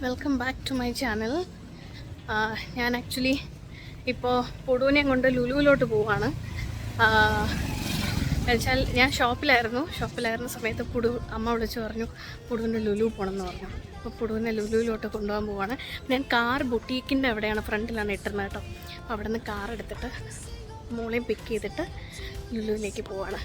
Welcome back to my channel. ഞാൻ actually ഇപ്പോൾ പൊടുവിനെ കൊണ്ട് ലുലുവിലോട്ട് പോവാണ്. എന്നുവെച്ചാൽ ഞാൻ ഷോപ്പിലായിരുന്ന സമയത്ത് അമ്മ വിളിച്ച് പറഞ്ഞു പൊടുവിന് ലുലു പോകണമെന്ന് പറഞ്ഞു. അപ്പോൾ പൊടുവിനെ ലുലുവിലോട്ട് കൊണ്ടുപോകാൻ പോവാണ്. ഞാൻ കാർ ബുട്ടീക്കിൻ്റെ അവിടെയാണ്, ഫ്രണ്ടിലാണ് ഇട്ടിരുന്നത് കേട്ടോ. അപ്പോൾ അവിടെ നിന്ന് കാർ എടുത്തിട്ട് മോളെയും പിക്ക് ചെയ്തിട്ട് ലുലുവിലേക്ക് പോവാണ്.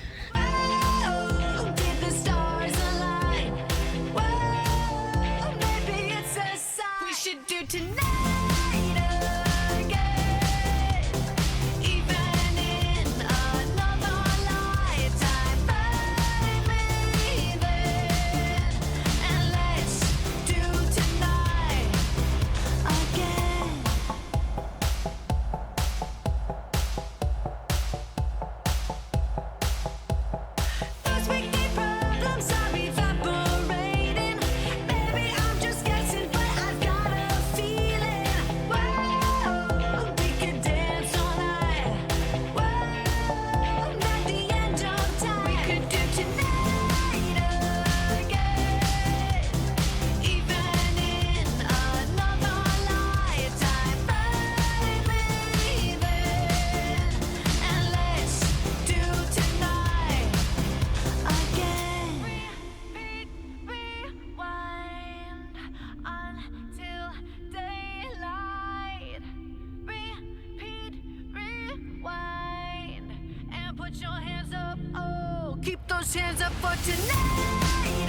Keep those hands up for tonight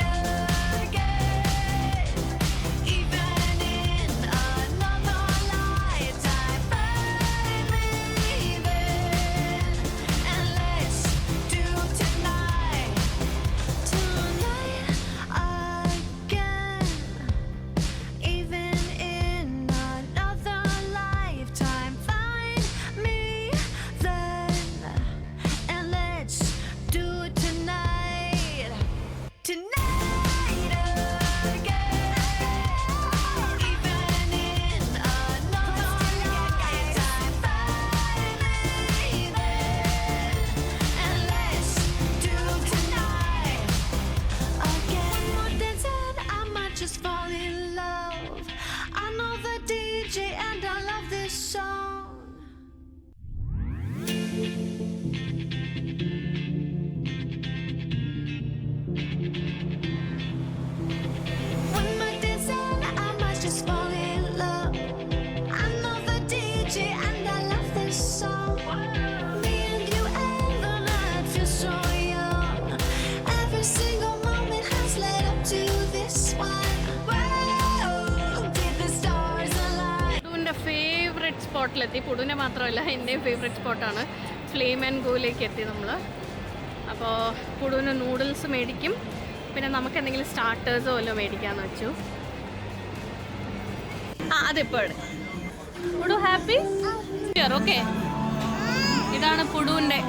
again. Even in another lifetime, baby. And let's do tonight again. Even in another lifetime, find me then. And let's do it tonight again. Even in another lifetime, baby. And let's do tonight again. One more dance and I might just fall in love. I know the DJ and I love this song. സ്പോട്ടിലെത്തി. പൊടുവിനെ മാത്രമല്ല, എൻ്റെയും favourite സ്പോട്ടാണ്. Flame and ഗോയിലേക്ക് എത്തി നമ്മൾ. അപ്പോൾ പൊടുവിന് noodles മേടിക്കും, പിന്നെ നമുക്ക് എന്തെങ്കിലും സ്റ്റാർട്ടേഴ്സോ വല്ലതും മേടിക്കാമെന്ന് വെച്ചു. അതിപ്പോൾ പൊടു ഹാപ്പി ഓക്കെ. ഇതാണ് പൊടുവിൻ്റെ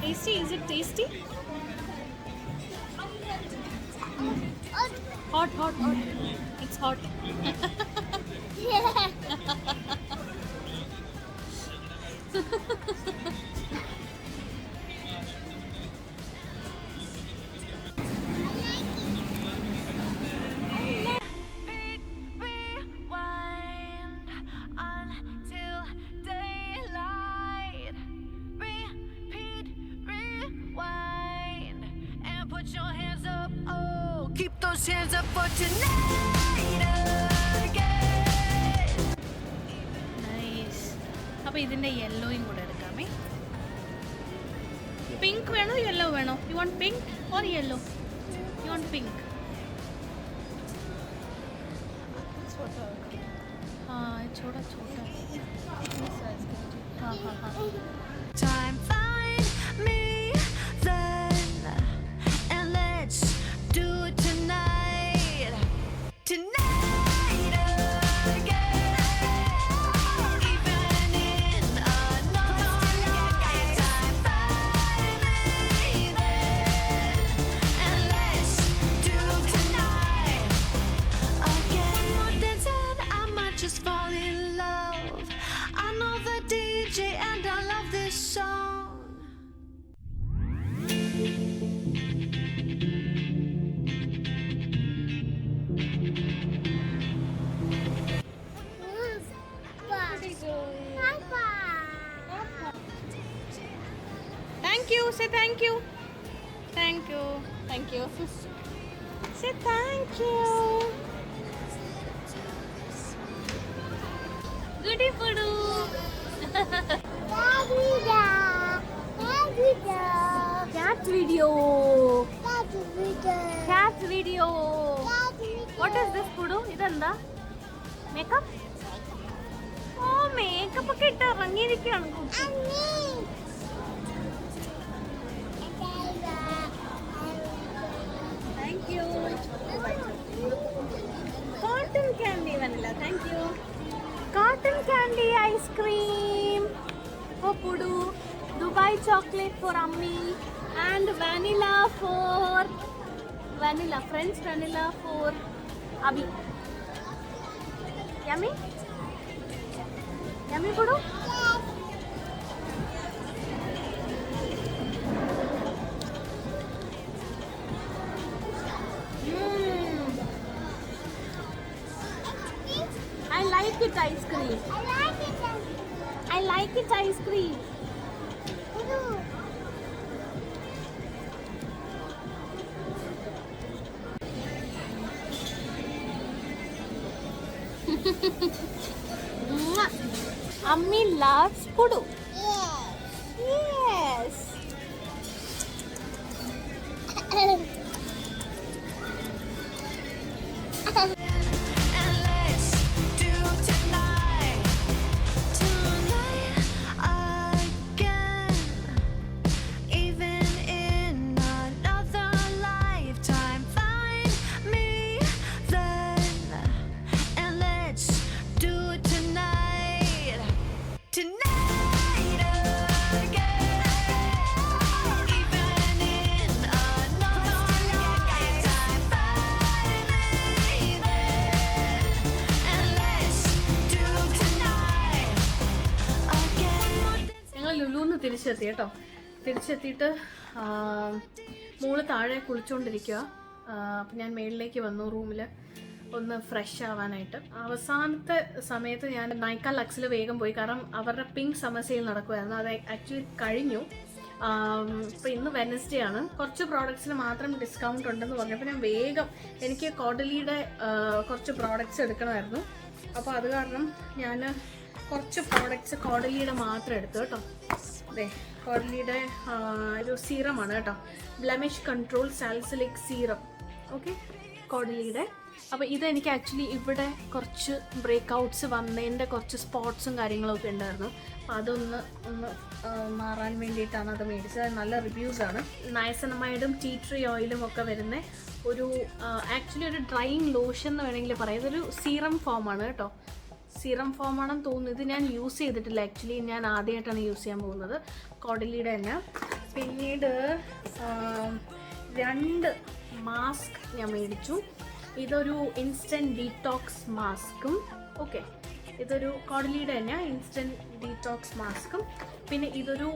tasty. Is it tasty? Hot. It's hot. Keep those hands up for tonight again. Nice. അപ്പോൾ ഇതിൻ്റെ യെല്ലോയും കൂടെ എടുക്കാമേ. പിങ്ക് വേണോ യെല്ലോ വേണോ? You want pink or yellow? You want pink? छोटा हाँ. Time find me then, and let's do it tonight again. Even in another lifetime, baby. And let's do tonight Say thank you. Thank you. Thank you. Say thank you. Goody Pudu. Cat video. Cat video. What is this, Pudu? Idanda? Makeup? Oh, makeup ഒക്കെ ഇട്ട് ഇറങ്ങിയിരിക്കുകയാണ് കുട്ടി. Thank you. Cotton candy vanilla. Thank you. Cotton candy ice cream for Pudu. Dubai chocolate for Ammi. And vanilla for French vanilla for Abhi. Yummy? Yummy, Pudu? I like it ice cream. I like it ice cream. Ammi loves Pudu. Yes. ലുലുന്ന് തിരിച്ചെത്തി കേട്ടോ. തിരിച്ചെത്തിയിട്ട് മോള് താഴെ കുളിച്ചുകൊണ്ടിരിക്കുക. അപ്പം ഞാൻ മേളിലേക്ക് വന്നു റൂമിൽ ഒന്ന് ഫ്രഷ് ആവാനായിട്ട്. അവസാനത്തെ സമയത്ത് ഞാൻ നൈക്ക ലക്സിൽ വേഗം പോയി, കാരണം അവരുടെ പിങ്ക് സമ്മർ സെയിൽ നടക്കുമായിരുന്നു. അത് ആക്ച്വലി കഴിഞ്ഞു. ഇപ്പോൾ ഇന്ന് വെനസ്ഡേ ആണ്. കുറച്ച് പ്രോഡക്ട്സിന് മാത്രം ഡിസ്കൗണ്ട് ഉണ്ടെന്ന് പറഞ്ഞപ്പോൾ ഞാൻ വേഗം, എനിക്ക് കോഡലിയുടെ കുറച്ച് പ്രോഡക്റ്റ്സ് എടുക്കണമായിരുന്നു. അപ്പോൾ അത് കാരണം ഞാൻ കുറച്ച് പ്രോഡക്റ്റ്സ് കോഡലിയുടെ മാത്രം എടുത്തു കേട്ടോ. അതെ, കോഡലിയുടെ ഒരു സീറമാണ് കേട്ടോ, blemish control salicylic serum. Okay, കോഡലിയുടെ. അപ്പോൾ ഇതെനിക്ക് ആക്ച്വലി ഇവിടെ കുറച്ച് ബ്രേക്ക് ഔട്ട്സ് വന്നതിൻ്റെ കുറച്ച് സ്പോട്ട്സും കാര്യങ്ങളൊക്കെ ഉണ്ടായിരുന്നു. അപ്പോൾ അതൊന്ന് മാറാൻ വേണ്ടിയിട്ടാണ് അത് മേടിച്ചത്. നല്ല റിവ്യൂസാണ്. നയസനമൈഡും ടീ ട്രീ ഓയിലും ഒക്കെ വരുന്ന ഒരു ആക്ച്വലി ഒരു ഡ്രൈയിങ് ലോഷൻ എന്ന് വേണമെങ്കിൽ പറയാം. ഇതൊരു സീറം ഫോമാണ് കേട്ടോ. സീറം ഫോമാണെന്ന് തോന്നുന്നു. ഇത് ഞാൻ യൂസ് ചെയ്തിട്ടില്ല ആക്ച്വലി, ഞാൻ ആദ്യമായിട്ടാണ് യൂസ് ചെയ്യാൻ പോകുന്നത്. കോഡലിയുടെ തന്നെ. പിന്നീട് 2 മാസ്ക് ഞാൻ മേടിച്ചു. ഇതൊരു ഇൻസ്റ്റൻറ്റ് ഡീറ്റോക്സ് മാസ്കും. ഓക്കെ, ഇതൊരു കോഡലിയുടെ തന്നെ ഇൻസ്റ്റൻറ്റ് ഡീറ്റോക്സ് മാസ്കും. പിന്നെ ഇതൊരു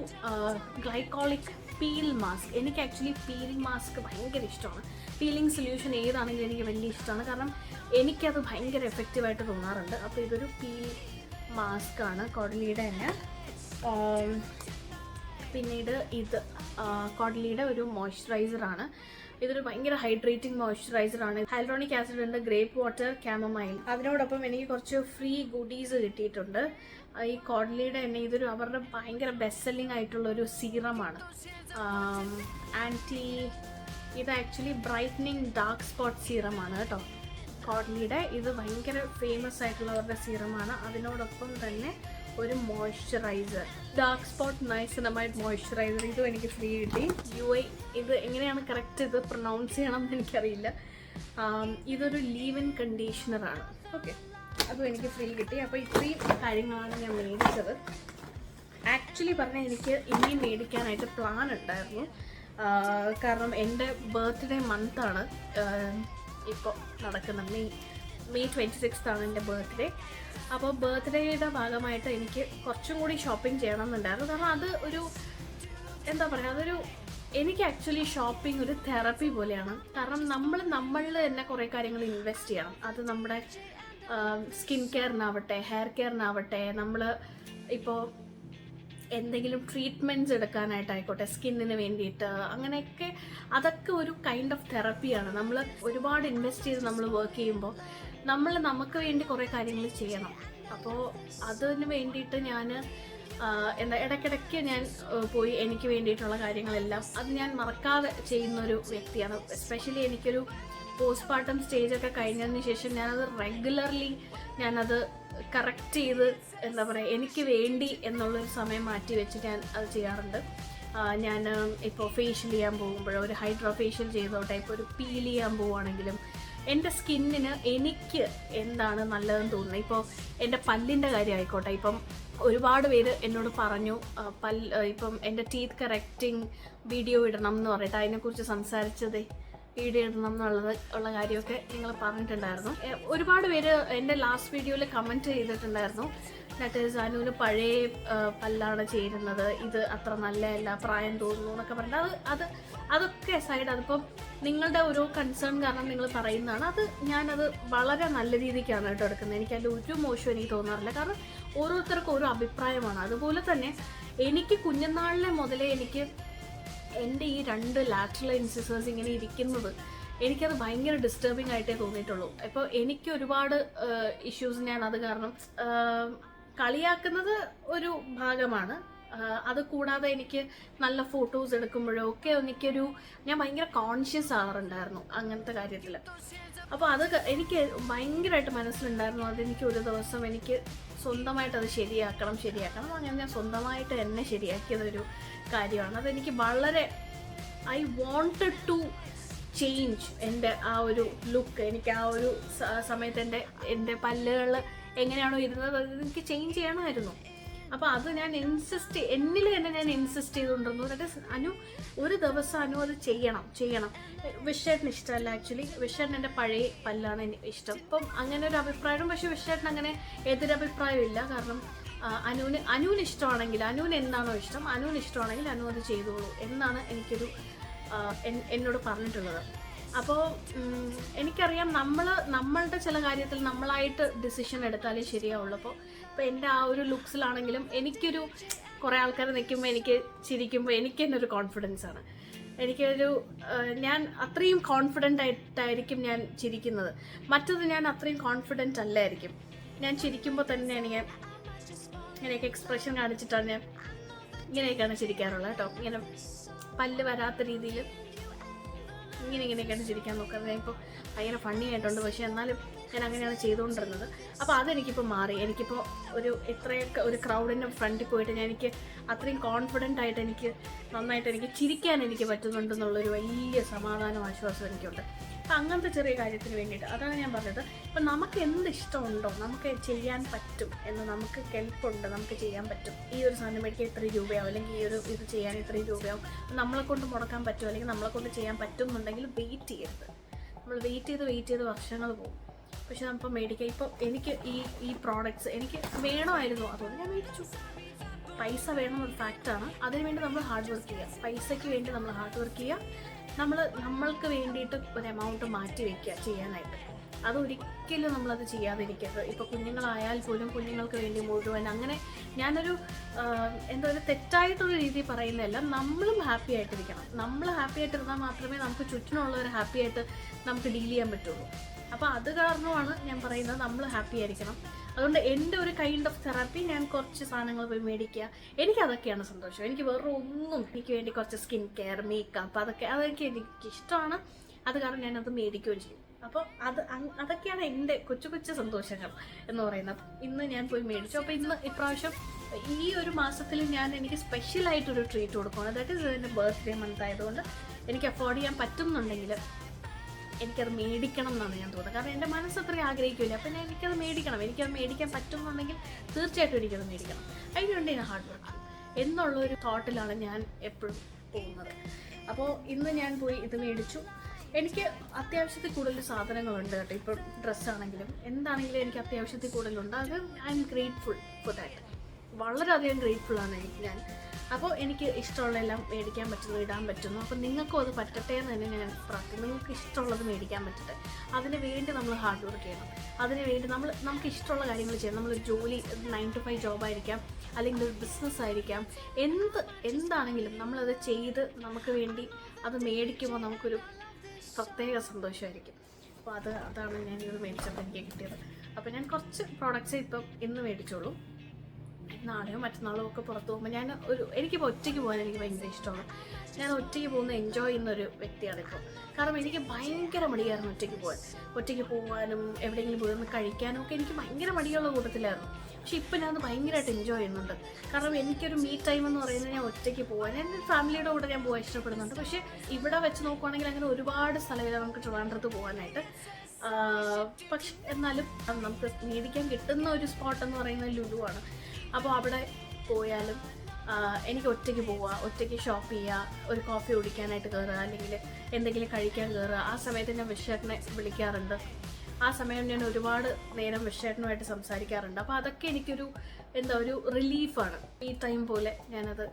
ഗ്ലൈക്കോളിക് പീൽ മാസ്ക്. എനിക്ക് ആക്ച്വലി പീൽ മാസ്ക് ഭയങ്കര ഇഷ്ടമാണ്. പീലിംഗ് സൊല്യൂഷൻ ഏതാണെങ്കിലും എനിക്ക് വലിയ ഇഷ്ടമാണ്, കാരണം എനിക്കത് ഭയങ്കര എഫക്റ്റീവായിട്ട് തോന്നാറുണ്ട്. അപ്പോൾ ഇതൊരു പീൽ മാസ്കാണ് കോഡലിയുടെ തന്നെ. പിന്നീട് ഇത് കോഡലിയുടെ ഒരു മോയ്സ്ചറൈസറാണ്. ഇതൊരു ഭയങ്കര ഹൈഡ്രേറ്റിംഗ് മോയ്സ്ചറൈസറാണ്. ഹൈലറോണിക് ആസിഡ് ഉണ്ട്, ഗ്രേപ്പ് വാട്ടർ, കാമമൈൽ. അതിനോടൊപ്പം എനിക്ക് കുറച്ച് ഫ്രീ ഗുഡീസ് കിട്ടിയിട്ടുണ്ട്. ഈ കോഡലിയുടെ തന്നെ ഇതൊരു അവരുടെ ഭയങ്കര ബെസ്റ്റ് സെല്ലിംഗ് ആയിട്ടുള്ളൊരു സീറമാണ്. ഇത് ആക്ച്വലി ബ്രൈറ്റനിങ് ഡാർക്ക് സ്പോട്ട് സീറമാണ് കേട്ടോ. കോഡലിയുടെ ഇത് ഭയങ്കര ഫേമസ് ആയിട്ടുള്ളവരുടെ സീറമാണ്. അതിനോടൊപ്പം തന്നെ ഒരു മോയ്സ്ചറൈസർ, ഡാർക്ക് സ്പോട്ട് നൈസിനമൈഡ് മോയ്സ്ചറൈസർ. ഇതും എനിക്ക് ഫ്രീ കിട്ടി. ഇത് എങ്ങനെയാണ് കറക്റ്റ് ഇത് പ്രൊനൗൺസ് ചെയ്യണം എന്ന് എനിക്കറിയില്ല. ഇതൊരു ലീവ് ഇൻ കണ്ടീഷണറാണ്. ഓക്കെ, അതും എനിക്ക് ഫ്രീ കിട്ടി. അപ്പോൾ ഇത്രയും കാര്യങ്ങളാണ് ഞാൻ മേടിച്ചത്. ആക്ച്വലി പറഞ്ഞാൽ എനിക്ക് ഇനിയും മേടിക്കാനായിട്ട് പ്ലാൻ ഉണ്ടായിരുന്നു, കാരണം എൻ്റെ ബർത്ത്ഡേ മന്താണ് ഇപ്പോൾ നടക്കുന്നത്. മെയ് 26 എൻ്റെ ബർത്ത്ഡേ. അപ്പോൾ ബർത്ത്ഡേയുടെ ഭാഗമായിട്ട് എനിക്ക് കുറച്ചും കൂടി ഷോപ്പിംഗ് ചെയ്യണമെന്നുണ്ടായിരുന്നു. കാരണം അത് ഒരു എന്താ പറയുക, അതൊരു എനിക്ക് ആക്ച്വലി ഷോപ്പിംഗ് ഒരു തെറപ്പി പോലെയാണ്. കാരണം നമ്മളിൽ തന്നെ കുറേ കാര്യങ്ങൾ ഇൻവെസ്റ്റ് ചെയ്യണം. അത് നമ്മുടെ സ്കിൻ കെയറിനാവട്ടെ, ഹെയർ കെയറിനാവട്ടെ. നമ്മൾ ഇപ്പോൾ എന്തെങ്കിലും ട്രീറ്റ്മെൻറ്റ്സ് എടുക്കാനായിട്ടായിക്കോട്ടെ, സ്കിന്നിന് വേണ്ടിയിട്ട്, അങ്ങനെയൊക്കെ അതൊക്കെ ഒരു കൈൻഡ് ഓഫ് തെറപ്പിയാണ്. നമ്മൾ ഒരുപാട് ഇൻവെസ്റ്റ് ചെയ്ത് നമ്മൾ വർക്ക് ചെയ്യുമ്പോൾ നമുക്ക് വേണ്ടി കുറേ കാര്യങ്ങൾ ചെയ്യണം. അപ്പോൾ അതിന് വേണ്ടിയിട്ട് ഞാൻ ഇടയ്ക്കിടയ്ക്ക് ഞാൻ പോയി എനിക്ക് വേണ്ടിയിട്ടുള്ള കാര്യങ്ങളെല്ലാം അത് ഞാൻ മറക്കാതെ ചെയ്യുന്നൊരു വ്യക്തിയാണ്. എസ്പെഷ്യലി എനിക്കൊരു പോസ്റ്റ്മോർട്ടം സ്റ്റേജൊക്കെ കഴിഞ്ഞതിന് ശേഷം ഞാനത് റെഗുലർലി ഞാനത് കറക്റ്റ് ചെയ്ത് എനിക്ക് വേണ്ടി എന്നുള്ളൊരു സമയം മാറ്റി വെച്ച് ഞാൻ അത് ചെയ്യാറുണ്ട്. ഞാൻ ഇപ്പോൾ ഫേഷ്യൽ ചെയ്യാൻ പോകുമ്പോഴോ, ഒരു ഹൈഡ്രോ ഫേഷ്യൽ ചെയ്തോട്ടെ, ഇപ്പോൾ ഒരു പീൽ ചെയ്യാൻ പോവുകയാണെങ്കിലും എൻ്റെ സ്കിന്നിന് എനിക്ക് എന്താണ് നല്ലതെന്ന് തോന്നുന്നത്. ഇപ്പോൾ എൻ്റെ പല്ലിൻ്റെ കാര്യം ആയിക്കോട്ടെ, ഇപ്പം ഒരുപാട് പേര് എന്നോട് പറഞ്ഞു ഇപ്പം എൻ്റെ ടീത്ത് കറക്റ്റിംഗ് വീഡിയോ ഇടണം എന്ന് പറഞ്ഞിട്ട് അതിനെക്കുറിച്ച് സംസാരിച്ചത് വീഡിയോ ഇടണം ഉള്ള കാര്യമൊക്കെ നിങ്ങൾ പറഞ്ഞിട്ടുണ്ടായിരുന്നു. ഒരുപാട് പേര് എൻ്റെ ലാസ്റ്റ് വീഡിയോയിൽ കമൻറ്റ് ചെയ്തിട്ടുണ്ടായിരുന്നു, ദാറ്റ് ഈസ് അനുവിന് പഴയ പല്ലാണ് ചേരുന്നത്, ഇത് അത്ര നല്ലതല്ല, പ്രായം തോന്നുന്നു എന്നൊക്കെ പറഞ്ഞിട്ട് അതൊക്കെ സൈഡ്, അതിപ്പം നിങ്ങളുടെ ഓരോ കൺസേൺ കാരണം നിങ്ങൾ പറയുന്നതാണ്. ഞാനത് വളരെ നല്ല രീതിക്കാണ് കേട്ടോ എടുക്കുന്നത്. എനിക്കതിൻ്റെ ഒരു മോശം എനിക്ക് തോന്നാറില്ല. കാരണം ഓരോരുത്തർക്കും ഓരോ അഭിപ്രായമാണ്. അതുപോലെ തന്നെ എനിക്ക് കുഞ്ഞുനാളിലെ മുതലേ എനിക്ക് എൻ്റെ ഈ 2 ലാറ്ററൽ ഇൻസിസേഴ്സ് ഇങ്ങനെ ഇരിക്കുന്നത് എനിക്കത് ഭയങ്കര ഡിസ്റ്റർബിംഗ് ആയിട്ടേ തോന്നിയിട്ടുള്ളൂ. ഇപ്പോൾ എനിക്ക് ഒരുപാട് ഇഷ്യൂസ് ഞാൻ അത് കാരണം കളിയാക്കുന്നത് ഒരു ഭാഗമാണ്. അത് കൂടാതെ എനിക്ക് നല്ല ഫോട്ടോസ് എടുക്കുമ്പോഴോ ഒക്കെ ഞാൻ ഭയങ്കര കോൺഷ്യസ് ആവാറുണ്ടായിരുന്നു അങ്ങനത്തെ കാര്യത്തിൽ. അപ്പോൾ അത് എനിക്ക് ഭയങ്കരമായിട്ട് മനസ്സിലുണ്ടായിരുന്നു. അതെനിക്ക് ഒരു ദിവസം എനിക്ക് സ്വന്തമായിട്ട് അത് ശരിയാക്കണം. അങ്ങനെ ഞാൻ സ്വന്തമായിട്ട് എന്നെ ശരിയാക്കിയതൊരു കാര്യമാണ്. അതെനിക്ക് വളരെ ഐ വാണ്ടഡ് ടു ചേഞ്ച് എൻ്റെ ആ ഒരു ലുക്ക്. എനിക്ക് ആ ഒരു സമയത്ത് എൻ്റെ പല്ലുകൾ എങ്ങനെയാണോ ഇരുന്നത് അത് എനിക്ക് ചേഞ്ച് ചെയ്യണമായിരുന്നു. അപ്പോൾ അത് ഞാൻ എന്നിൽ തന്നെ ഞാൻ ഇൻസിസ്റ്റ് ചെയ്തുകൊണ്ടിരുന്നു. ദാറ്റ് അനു ഒരു ദിവസം അനു അത് ചെയ്യണം. വിഷേട്ടന് ഇഷ്ടമല്ല, ആക്ച്വലി വിഷേട്ടൻ എൻ്റെ പഴയ പല്ലാണ് എനിക്ക് ഇഷ്ടം. അപ്പം അങ്ങനെ ഒരു അഭിപ്രായം. പക്ഷേ വിഷേട്ടൻ അങ്ങനെ എതിരഭിപ്രായമില്ല. കാരണം അനുവിന് ഇഷ്ടമാണെങ്കിൽ, അനുവിന് എന്താണോ ഇഷ്ടം, അനുവിന് ഇഷ്ടമാണെങ്കിൽ അനു അത് ചെയ്തോളൂ എന്നാണ് എന്നോട് പറഞ്ഞിട്ടുള്ളത്. അപ്പോൾ എനിക്കറിയാം നമ്മളുടെ ചില കാര്യത്തിൽ നമ്മളായിട്ട് ഡിസിഷൻ എടുത്താലേ ശരിയാവുള്ളൂ. ഇപ്പോൾ എൻ്റെ ആ ഒരു ലുക്സിലാണെങ്കിലും എനിക്കൊരു കുറേ ആൾക്കാർ നിൽക്കുമ്പോൾ എനിക്ക് ചിരിക്കുമ്പോൾ എനിക്ക് തന്നെ ഒരു കോൺഫിഡൻസാണ്. ഞാൻ അത്രയും കോൺഫിഡൻ്റ് ആയിട്ടായിരിക്കും ഞാൻ ചിരിക്കുന്നത്. മറ്റത് ഞാൻ അത്രയും കോൺഫിഡൻ്റ് അല്ലായിരിക്കും. ഞാൻ ചിരിക്കുമ്പോൾ തന്നെ ഇങ്ങനെയൊക്കെ എക്സ്പ്രഷൻ കാണിച്ചിട്ടാണ് ഞാൻ ഇങ്ങനെയൊക്കെയാണ് ചിരിക്കാറുള്ളത് കേട്ടോ. ഇങ്ങനെ പല്ല് വരാത്ത രീതിയിൽ ഇങ്ങനെയൊക്കെയാണ് ചിരിക്കാൻ നോക്കുന്നത്. ഞാൻ ഇപ്പോൾ ഭയങ്കര ഫണ്ണി ആയിട്ടുണ്ട്, പക്ഷേ എന്നാലും ഞാൻ അങ്ങനെയാണ് ചെയ്തുകൊണ്ടിരുന്നത്. അപ്പോൾ അതെനിക്കിപ്പോൾ മാറി. എനിക്കിപ്പോൾ ഇത്രയൊക്കെ ഒരു ക്രൗഡിൻ്റെ ഫ്രണ്ടിൽ പോയിട്ട് എനിക്ക് അത്രയും കോൺഫിഡൻ്റ് ആയിട്ട് നന്നായിട്ട് എനിക്ക് ചിരിക്കാൻ എനിക്ക് പറ്റുന്നുണ്ടെന്നുള്ളൊരു വലിയ സമാധാനം, ആശ്വാസം എനിക്കുണ്ട്. അപ്പം അങ്ങനത്തെ ചെറിയ കാര്യത്തിന് വേണ്ടിയിട്ട് അതാണ് ഞാൻ പറഞ്ഞത്. ഇപ്പം നമുക്ക് എന്ത് ഇഷ്ടമുണ്ടോ നമുക്ക് ചെയ്യാൻ പറ്റും എന്ന്, നമുക്ക് കെൽപ്പുണ്ട്, നമുക്ക് ചെയ്യാൻ പറ്റും. ഈ ഒരു സാധനം മേടിക്കാൻ ഇത്രയും രൂപയാവും, അല്ലെങ്കിൽ ഇത് ചെയ്യാൻ ഇത്രയും രൂപയാവും, നമ്മളെ കൊണ്ട് മുടക്കാൻ പറ്റും, അല്ലെങ്കിൽ നമ്മളെ കൊണ്ട് ചെയ്യാൻ പറ്റും എന്നുണ്ടെങ്കിൽ വെയിറ്റ് ചെയ്യരുത്. നമ്മൾ വെയിറ്റ് ചെയ്ത് വർഷങ്ങൾ പോകും. പക്ഷെ നമുക്ക് മേടിക്കാം. ഇപ്പോൾ എനിക്ക് ഈ പ്രോഡക്റ്റ്സ് എനിക്ക് വേണമായിരുന്നു, അതുകൊണ്ട് ഞാൻ മേടിച്ചു. പൈസ വേണമെന്നൊരു ഫാക്റ്റാണ്. അതിനുവേണ്ടി നമ്മൾ ഹാർഡ് വർക്ക് ചെയ്യുക. പൈസയ്ക്ക് വേണ്ടി നമ്മൾ ഹാർഡ് വർക്ക് ചെയ്യുക. നമ്മൾക്ക് വേണ്ടിയിട്ട് ഒരു എമൗണ്ട് മാറ്റി വയ്ക്കുക ചെയ്യാനായിട്ട്. അതൊരിക്കലും നമ്മളത് ചെയ്യാതിരിക്കരുത്. ഇപ്പോൾ കുഞ്ഞുങ്ങളായാൽ പോലും കുഞ്ഞുങ്ങൾക്ക് വേണ്ടി മുഴുവൻ അങ്ങനെ ഞാനൊരു ഒരു തെറ്റായിട്ടുള്ള രീതി പറയുന്നതല്ല. നമ്മളും ഹാപ്പി ആയിട്ടിരിക്കണം. നമ്മൾ ഹാപ്പി ആയിട്ടിരുന്നാൽ മാത്രമേ നമുക്ക് ചുറ്റിനുള്ളവർ ഹാപ്പി ആയിട്ട് നമുക്ക് ഡീൽ ചെയ്യാൻ പറ്റുള്ളൂ. അപ്പോൾ അത് കാരണമാണ് ഞാൻ പറയുന്നത് നമ്മൾ ഹാപ്പി ആയിരിക്കണം. അതുകൊണ്ട് എൻ്റെ ഒരു കൈൻഡ് ഓഫ് തെറാപ്പി ഞാൻ കുറച്ച് സാധനങ്ങൾ പോയി മേടിക്കുക. എനിക്കതൊക്കെയാണ് സന്തോഷം. എനിക്ക് വേറെ ഒന്നും, എനിക്ക് വേണ്ടി കുറച്ച് സ്കിൻ കെയർ, മേക്കപ്പ്, അതൊക്കെ എനിക്കിഷ്ടമാണ്. അത് കാരണം ഞാനത് മേടിക്കുകയും ചെയ്യും. അപ്പോൾ അതൊക്കെയാണ് എൻ്റെ കൊച്ചു സന്തോഷങ്ങൾ എന്ന് പറയുന്നത്. ഇന്ന് ഞാൻ പോയി മേടിച്ചു. അപ്പോൾ ഇപ്രാവശ്യം ഈ ഒരു മാസത്തിൽ എനിക്ക് സ്പെഷ്യലായിട്ടൊരു ട്രീറ്റ് കൊടുക്കണം. ദാറ്റ് ഈസ് എൻ്റെ ബർത്ത്ഡേ മന്ത് ആയതുകൊണ്ട് എനിക്ക് അഫോർഡ് ചെയ്യാൻ പറ്റുന്നുണ്ടെങ്കിൽ എനിക്കത് മേടിക്കണം എന്നാണ് ഞാൻ തോന്നുന്നത്. കാരണം എൻ്റെ മനസ്സ് അത്രയും ആഗ്രഹിക്കില്ല. അപ്പം എനിക്കത് മേടിക്കാൻ പറ്റുന്നുണ്ടെങ്കിൽ തീർച്ചയായിട്ടും എനിക്കത് മേടിക്കണം. അതിനുവേണ്ടി ഞാൻ ഹാർഡ് വർക്ക് എന്നുള്ളൊരു തോട്ടിലാണ് ഞാൻ എപ്പോഴും പോകുന്നത്. അപ്പോൾ ഇന്ന് ഞാൻ പോയി ഇത് മേടിച്ചു. എനിക്ക് അത്യാവശ്യത്തിൽ കൂടുതൽ സാധനങ്ങളുണ്ട് കേട്ടോ. ഇപ്പോൾ ഡ്രസ്സാണെങ്കിലും എന്താണെങ്കിലും എനിക്ക് അത്യാവശ്യത്തിൽ കൂടുതലുണ്ട്. അത് I M grateful for that. വളരെയധികം ഗ്രേറ്റ്ഫുള്ളാണ് ഞാൻ. അപ്പോൾ എനിക്ക് ഇഷ്ടമുള്ളതെല്ലാം മേടിക്കാൻ പറ്റുന്നു, ഇടാൻ പറ്റുന്നു. അപ്പോൾ നിങ്ങൾക്കും അത് പറ്റട്ടെ എന്ന് തന്നെ ഞാൻ പ്രാർത്ഥിക്കുന്നു. നിങ്ങൾക്ക് ഇഷ്ടമുള്ളത് മേടിക്കാൻ പറ്റട്ടെ. അതിന് വേണ്ടി നമ്മൾ ഹാർഡ് വർക്ക് ചെയ്യണം. അതിന് വേണ്ടി നമുക്ക് ഇഷ്ടമുള്ള കാര്യങ്ങൾ ചെയ്യണം. നമ്മളൊരു ജോലി 9 to 5 ജോബായിരിക്കാം, അല്ലെങ്കിൽ ഒരു ബിസിനസ് ആയിരിക്കാം, എന്താണെങ്കിലും നമ്മളത് ചെയ്ത് നമുക്ക് വേണ്ടി അത് മേടിക്കുമ്പോൾ നമുക്കൊരു പ്രത്യേക സന്തോഷമായിരിക്കും. അപ്പോൾ അതാണ് ഞാനിത് മേടിച്ചപ്പോൾ എനിക്ക് കിട്ടിയത്. അപ്പോൾ ഞാൻ കുറച്ച് പ്രോഡക്റ്റ്സ് ഇന്ന് മേടിച്ചോളൂ. നാളെയോ മറ്റന്നാളോ ഒക്കെ പുറത്ത് പോകുമ്പോൾ എനിക്കിപ്പോൾ ഒറ്റയ്ക്ക് പോകാൻ എനിക്ക് ഭയങ്കര ഇഷ്ടമാണ്. ഞാൻ ഒറ്റയ്ക്ക് പോകുന്ന എൻജോയ് ചെയ്യുന്നൊരു വ്യക്തിയാണിപ്പോൾ. കാരണം എനിക്ക് ഭയങ്കര മടിയായിരുന്നു ഒറ്റയ്ക്ക് പോകാനും എവിടെയെങ്കിലും പോയി ഒന്ന് കഴിക്കാനും ഒക്കെ എനിക്ക് ഭയങ്കര മടിയുള്ള കൂട്ടത്തിലായിരുന്നു. പക്ഷേ ഇപ്പോൾ ഞാനത് ഭയങ്കരമായിട്ട് എൻജോയ് ചെയ്യുന്നുണ്ട്. കാരണം എനിക്കൊരു മീ ടൈം എന്ന് പറയുന്നത് ഞാൻ ഒറ്റയ്ക്ക് പോകാൻ, എൻ്റെ ഫാമിലിയുടെ കൂടെ ഞാൻ പോകാൻ ഇഷ്ടപ്പെടുന്നുണ്ട്. പക്ഷേ ഇവിടെ വെച്ച് നോക്കുവാണെങ്കിൽ അങ്ങനെ ഒരുപാട് സ്ഥലമില്ല നമുക്ക് ട്രിവാൻഡ്രത്ത് പോകാനായിട്ട്. പക്ഷെ എന്നാലും നമുക്ക് മേടിക്കാൻ കിട്ടുന്ന ഒരു സ്പോട്ട് എന്ന് പറയുന്നത് ലുലു ആണ്. അപ്പോൾ അവിടെ പോയാലും എനിക്ക് ഒറ്റയ്ക്ക് പോവുക, ഒറ്റയ്ക്ക് ഷോപ്പ് ചെയ്യുക, ഒരു കോഫി കുടിക്കാനായിട്ട് കയറുക, അല്ലെങ്കിൽ എന്തെങ്കിലും കഴിക്കാൻ കയറുക. ആ സമയത്ത് ഞാൻ വിഷേട്ടനെ വിളിക്കാറുണ്ട്. ആ സമയം ഞാൻ ഒരുപാട് നേരം വിഷേട്ടനുമായിട്ട് സംസാരിക്കാറുണ്ട്. അപ്പോൾ അതൊക്കെ എനിക്കൊരു ഒരു റിലീഫാണ്. ഈ ടൈം പോലെ ഞാനത്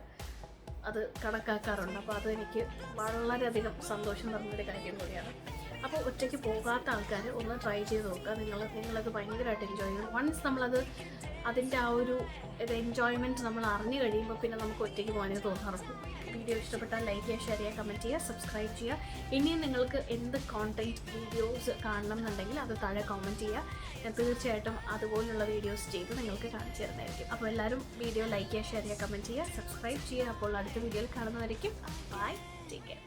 കണക്കാക്കാറുണ്ട്. അപ്പോൾ അതെനിക്ക് വളരെയധികം സന്തോഷം തരുന്നൊരു കാര്യം കൂടിയാണ്. അപ്പോൾ ഒറ്റയ്ക്ക് പോകാത്ത ആൾക്കാർ ഒന്ന് ട്രൈ ചെയ്ത് നോക്കുക. നിങ്ങളത് ഭയങ്കരമായിട്ട് എൻജോയ് ചെയ്യും. വൺസ് അതിൻ്റെ ആ ഒരു എൻജോയ്മെൻറ്റ് നമ്മൾ അറിഞ്ഞു കഴിയുമ്പോൾ പിന്നെ നമുക്ക് ഒറ്റയ്ക്ക് പോകാനേ തോന്നാറുള്ളൂ. വീഡിയോ ഇഷ്ടപ്പെട്ടാൽ ലൈക്ക് ചെയ്യുക, ഷെയർ ചെയ്യുക, കമൻറ്റ് ചെയ്യുക, സബ്സ്ക്രൈബ് ചെയ്യുക. ഇനിയും നിങ്ങൾക്ക് എന്ത് കോണ്ടൻറ്റ് വീഡിയോസ് കാണണം എന്നുണ്ടെങ്കിൽ അത് താഴെ കമൻറ്റ് ചെയ്യുക. ഞാൻ തീർച്ചയായിട്ടും അതുപോലുള്ള വീഡിയോസ് ചെയ്ത് നിങ്ങൾക്ക് കാണിച്ചു തരുന്നതായിരിക്കും. അപ്പോൾ എല്ലാവരും വീഡിയോ ലൈക്ക് ചെയ്യുക, ഷെയർ ചെയ്യുക, കമൻറ്റ് ചെയ്യുക, സബ്സ്ക്രൈബ് ചെയ്യുക. അപ്പോൾ അടുത്ത വീഡിയോയിൽ കാണുന്നതായിരിക്കും. By, take care.